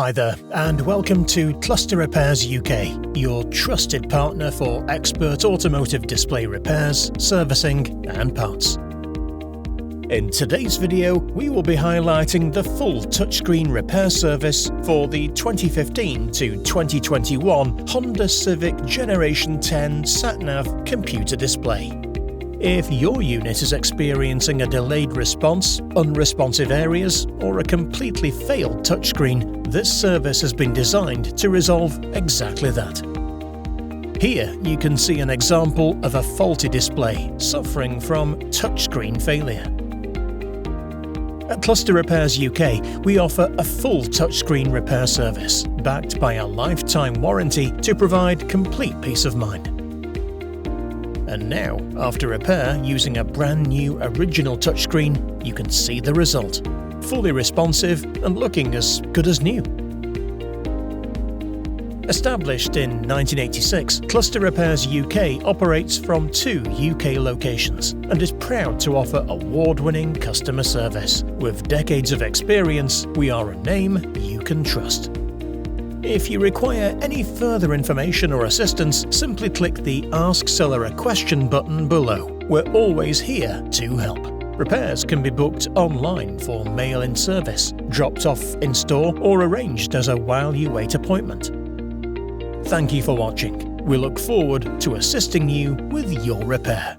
Hi there, and welcome to Cluster Repairs UK, your trusted partner for expert automotive display repairs, servicing and parts. In today's video, we will be highlighting the full touchscreen repair service for the 2015 to 2021 Honda Civic Generation 10 Sat Nav computer display. If your unit is experiencing a delayed response, unresponsive areas, or a completely failed touchscreen, this service has been designed to resolve exactly that. Here you can see an example of a faulty display suffering from touchscreen failure. At Cluster Repairs UK, we offer a full touchscreen repair service backed by a lifetime warranty to provide complete peace of mind. And now, after repair using a brand new original touchscreen, you can see the result. Fully responsive and looking as good as new. Established in 1986, Cluster Repairs UK operates from 2 UK locations and is proud to offer award-winning customer service. With decades of experience, we are a name you can trust. If you require any further information or assistance, simply click the Ask Seller a Question button below. We're always here to help. Repairs can be booked online for mail-in service, dropped off in store, or arranged as a while-you-wait appointment. Thank you for watching. We look forward to assisting you with your repair.